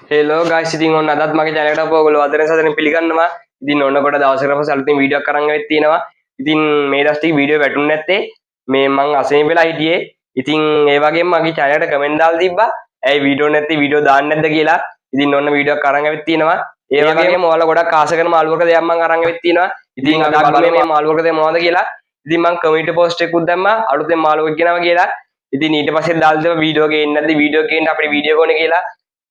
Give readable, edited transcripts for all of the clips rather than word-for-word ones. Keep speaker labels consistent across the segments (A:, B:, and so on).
A: Hello guys ඉතින් ඔන්න අදත් මගේ channel එකට ඔයගොල්ලෝ ආදරෙන් සාදරෙන් පිළිගන්නවා. ඉතින් ඔන්න කොට දවසකට පස්සේ අලුතින් වීඩියෝ එකක් අරන් ආවෙත් තියෙනවා. ඉතින් මේ දවස් ටික වීඩියෝ වැටුනේ නැත්තේ මේ මං අසනීප වෙලා හිටියේ. ඉතින් ඒ වගේම මගේ channel එකට කමෙන්ට් දාලා තිබ්බා. ඇයි වීඩියෝ නැත්තේ වීඩියෝ දාන්නේ නැද්ද කියලා. ඉතින් ඔන්න වීඩියෝ එකක් අරන් ආවෙත් තියෙනවා. ඒ වගේම ඔයාලා ගොඩක් ආස කරන මාළුවක දෙයක් මං අරන් ආවෙත් තියෙනවා. ඉතින් අද බලමු මේ මාළුවක දෙය මොනවද කියලා. ඉතින් මං කමියුනිටි පෝස්ට් එකකුත් දැම්මා අලුතෙන් මාළුවෙක් ගෙනවා කියලා. ඉතින් ඊට පස්සේ දාලා දෙව වීඩියෝ එකේ එන්නේ නැද්ද වීඩියෝ එකේ ඉන්න අපේ වීඩියෝ එකෝනේ කියලා.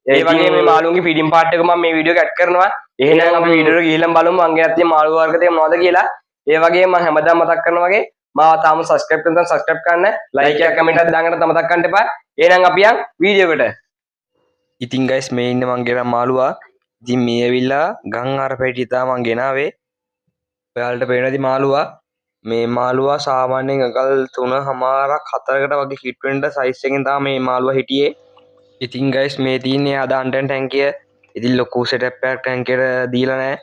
A: ඒ වගේ මේ මාළුන්ගේ ෆීඩින් පාර්ට් එක මම මේ වීඩියෝ එක ඇඩ් කරනවා. එහෙනම් අපි වීඩියෝ එකට ගිහිල්ලා බලමු මං ගෙනත් තියෙන මාළු වර්ග දෙක මොනවද කියලා. ඒ වගේම මම හැමදාම මතක් කරනවා වගේ මාව තාම සබ්ස්ක්‍රයිබ් කරන්න සබ්ස්ක්‍රයිබ් කරන්න, ලයික් එකක් කමෙන්ට් එකක් දාන්න මතක් කරන්න එපා. එහෙනම් අපි යන් වීඩියෝ එකට. ඉතින් ගයිස් මේ ඉන්නේ මං ගෙනා මාළුවා. ඉතින් මේ ඇවිල්ලා ගංආර පැටිය තමයි මං ගෙනාවේ. ඔයාලට පේනවාද මාළුවා? මේ මාළුවා සාමාන්‍යයෙන් අකල් 3මාරක් 4කට වගේ හිට් වෙන්න සයිස් එකෙන් තමයි මේ මාළුවා හිටියේ. ඉතින් ගයිස් මේ තියෙන්නේ අදාන්ටන් ටැංකිය. ඉතින් ලොකු සෙටප් එකක් ටැංකියට දීලා නැහැ.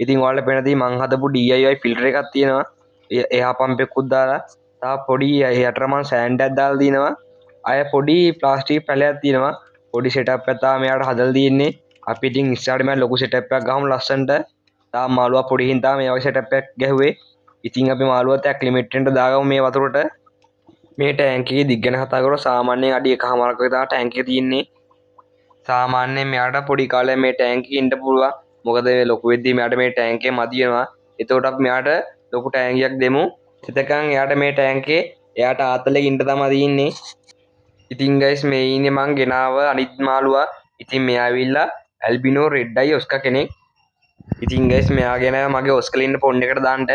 A: ඉතින් ඔයාලට පේනදී මං හදපු DIY ෆිල්ටර් එකක් තියෙනවා. එහා පම්ප් එකකුත් දාලා තා පොඩි යටට මං සෑන්ඩ් එකක් දාලා දිනවා. අය පොඩි ප්ලාස්ටික් පැලයක් තියෙනවා. පොඩි සෙටප් එකක් තමයි මෙයාට හදලා තියෙන්නේ. අපි ඉතින් ඉස්සරහට මම ලොකු සෙටප් එකක් ගහමු ලස්සනට. තා මාළුවා පොඩි හින්දා මේ වගේ සෙටප් එකක් ගැහුවේ. ඉතින් අපි මාළුවත් ඇක්ලිමේට් වෙන්න දාගමු මේ වතුරට. මේ ටැංකියේ දිග ගැන කතා කරලා සාමාන්‍යයෙන් අඩි 1කමාරක විතර ටැංකිය තියෙන්නේ. සාමාන්‍යයෙන් මෙයාට පොඩි කාලේ මේ ටැංකිය ඉන්න පුළුවන්. මොකද මේ ලොකු වෙද්දී මෙයාට මේ ටැංකිය මදි වෙනවා. එතකොට අපි මෙයාට ලොකු ටැංකියක් දෙමු. එතකන් එයාට මේ ටැංකියේ එයාට ආතලෙක ඉන්න තමයි තියෙන්නේ. ඉතින් ගයිස් මේ ඉන්නේ මං ගෙනාව අනිත් මාළුවා. ඉතින් මෙයා ඇවිල්ලා ඇල්බිනෝ රෙඩ් අයි ඔස්කා කෙනෙක්. ඉතින් ගයිස් මෙයා ගෙන මගේ ඔස්කල ඉන්න පොන්ඩ් එකට දාන්න.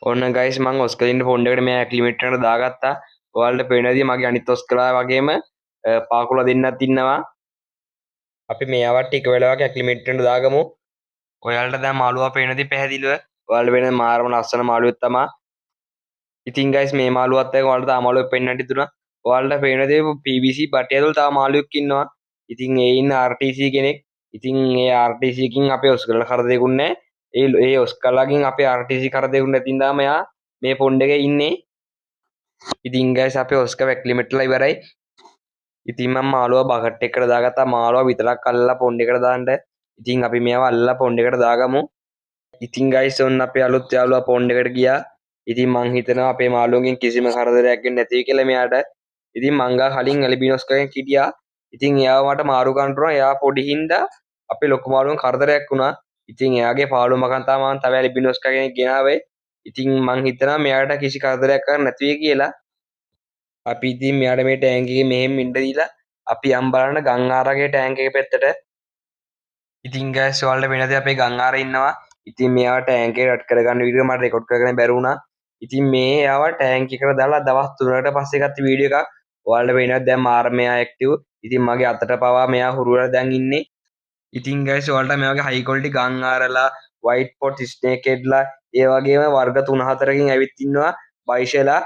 A: ඔන්න ගයිස් මං ඔස්කල ඉන්න පොන්ඩ් එකට මෙයා ඇක්ලිමේට් කරන්න දාගත්තා. ඔයාලට පේනදී මගේ අනිත් ඔස්කලා වගේම පාකුලා දෙන්නත් ඉන්නවා. අපි මේවට ටික වෙලාවක් ඇක්ලිමේට් වෙන්න දාගමු. ඔයාලට දැන් මාළුවා පේනදී පැහැදිලිව ඔයාලට වෙන මාරම ලස්සන මාළුවෙක් තමයි. ඉතින් ගයිස් මේ මාළුවත් එක්ක ඔයාලට තා මාළුවෙක් පෙන්නන්න හිතුණා. ඔයාලට පේනදී PVC බටය ඇතුළේ තා මාළුවෙක් ඉන්නවා. ඉතින් ඒ ඉන්න RTC කෙනෙක්. ඉතින් ඒ RTC කින් අපේ ඔස්කලට කරදෙකුත් නැහැ. ඒ ඔස්කලකින් අපේ RTC කරදෙකුත් නැතිනම් තමයි මෙයා මේ පොන්ඩ් එකේ ඉන්නේ. ඉතින් ගයිස් අපේ ඔස්කා ඇක්ලිමේට්ලා ඉවරයි. ඉතින් මම මාළුවා බකට් එකකට දාගත්තා. මාළුවා විතරක් අල්ලලා පොන්ඩ් එකට දාන්න. ඉතින් අපි මේව අල්ලලා පොන්ඩ් එකට දාගමු. ඉතින් ගයිස් ඔන්න අපේ අලුත් යාළුවා පොන්ඩ් එකට ගියා. ඉතින් මං හිතනවා අපේ මාළුවගෙන් කිසිම කරදරයක් වෙන්නේ නැති කියලා මෙයාට. ඉතින් මං ගා කලින් ඇලිබිනොස් කෙනෙක් හිටියා. ඉතින් එයාව මට මාරු කරනවා. එයා පොඩි හින්දා අපේ ලොකු මාළුවෙන් කරදරයක් වුණා. ඉතින් එයාගේ පාළුව මකන් තමයි මම තව ඇලිබිනොස් කෙනෙක් ගෙනාවේ. ඉතින් මං හිතනවා මෙයාට කිසි කරදරයක් කරන්න නැති වෙයි කියලා. අපි ඉතින් මෙයාට මේ ටැංකියේ මෙහෙම ඉන්න දීලා අපි යම් බලන්න ගංආරගේ ටැංක් එක පැත්තට. ඉතින් ගයිස් ඔයාලට වෙනදී අපේ ගංආරේ ඉන්නවා. ඉතින් මෙයාව ටැංක් එක රෙඩ් කරගන්න වීඩියෝ මට රෙකෝඩ් කරගෙන බැරි වුණා. ඉතින් මේ එයාව ටැංක් එකට දාලා දවස් 3කට පස්සේ ගත්ත වීඩියෝ එකක්. ඔයාලට වෙනද දැන් මාර මෙයා ඇක්ටිව්. ඉතින් මගේ අතට පවා මෙයා හුරු වෙලා දැන් ඉන්නේ. ඉතින් ගයිස් ඔයාලට මේ වගේ හයි ක්වොලිටි ගංආරලා වයිට් පොට් ස්නේක් හෙඩ්ලා ඒ වගේම වර්ග 3-4කින් ඇවිත් ඉන්නවා. බයිෂලා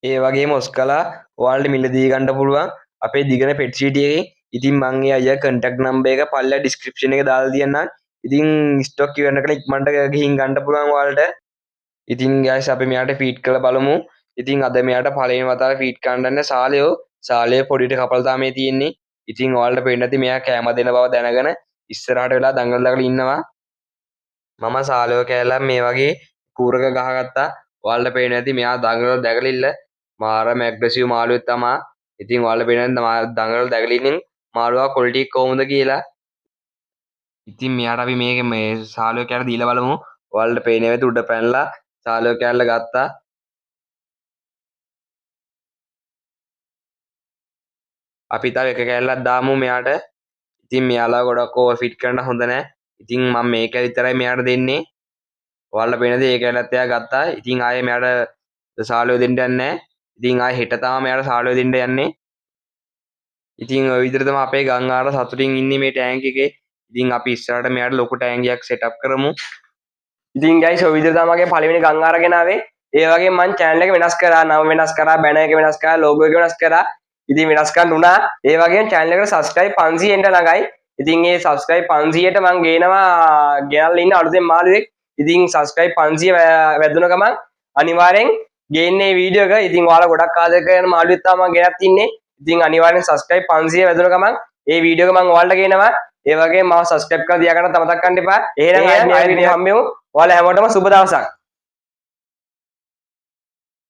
A: ඒ වගේම ඔස්කලා ඔයාලට මිලදී ගන්න පුළුවන් අපේ දිගන පෙට් සීටි එකේ. ඉතින් මං ඒ අය කන්ටැක්ට් නම්බර් එක පල්ලා ඩිස්ක්‍රිප්ෂන් එකේ දාලා තියන්නම්. ඉතින් ස්ටොක් ඉවරන කල ඉක්මනට ගිහින් ගන්න පුළුවන් ඔයාලට. ඉතින් ගයිස් අපි මෙයාට ෆීඩ් කරලා බලමු. ඉතින් අද මෙයාට පළවෙනි වතාවට ෆීඩ් කරන්න සාලයෝ පොඩිට කපලා තමයි තියෙන්නේ. ඉතින් ඔයාලට පේන්න ඇති මෙයා කෑම දෙන බව දැනගෙන ඉස්සරහට වෙලා දඟලලා ඉන්නවා. මම සාලයෝ කෑල්ලක් මේ වගේ කූරක ගහගත්තා. ඔයාලට පේන්න ඇති මෙයා දඟලලා දැකලිල්ල මාරම ඇග්‍රසිව් මාළුවෙක් තමයි. ඉතින් ඔයාලට පේන්න දඟලලා දැකලින්ෙන් මාළුවා ක්වොලිටි කොහොමද කියලා. ඉතින් මෙයාට අපි මේ සාලයෝ කෑල්ල දීලා බලමු. ඔයාලට පේන්නේ නැති උඩ පැනලා සාලයෝ කෑල්ල ගත්තා. අපි තව එක කෑල්ලක් දාමු මෙයාට. ඉතින් මෙයාලා ගොඩක් ඕවර් ෆිட் කරන්න හොඳ නැහැ. ඉතින් මම මේක විතරයි මෙයාට දෙන්නේ. ඔයාලට පේනද ඒ කෑල්ලත් එයා ගත්තා. ඉතින් ආයේ මෙයාට සාලයෝ දෙන්න යන්නේ නැහැ. ඉතින් ආයේ හෙට තමයි මෙයාට සාලයෝ දෙන්න යන්නේ. ඉතින් ඔය විදිහට තමයි අපේ ගංආර සතුටින් ඉන්නේ මේ ටැංක් එකේ. ඉතින් අපි ඉස්සරහට මෙයාට ලොකු ටැංකියක් සෙටප් කරමු. ඉතින් ගයිස් ඔය විදිහට තමයි මගේ පළවෙනි ගංආර ගෙනාවේ. ඒ වගේම මම channel එක වෙනස් කරා, නම වෙනස් කරා, banner එක වෙනස් කරා, logo එක වෙනස් කරා. ඉතින් වෙනස් කරන්න උනා. ඒ වගේම channel එකට subscribe 500 එන්න ළඟයි. ඉතින් මේ subscribe 500ට මම ගෙනල්ලා ඉන්න අලුතෙන් මාළුවෙක්. ඉතින් subscribe 500 වැදුන ගමන් අනිවාර්යෙන් ගේන්නේ වීඩියෝ එක. ඉතින් ඔයාලා ගොඩක් ආදරය කරන මාළුවෙක් තමයි මම ගෙනත් ඉන්නේ. ඉතින් අනිවාර්යෙන් subscribe 500 වැදුන ගමන් ඒ වීඩියෝ එක මම ඔයාලට ගේනවා. ඒ වගේ මාව subscribe කරලා තියාගන්න මතක් කරන්න එපා. එහෙනම් ආයෙත් මේ වීඩියෝ හම්බෙමු. ඔයාලා හැමෝටම සුබ දවසක්.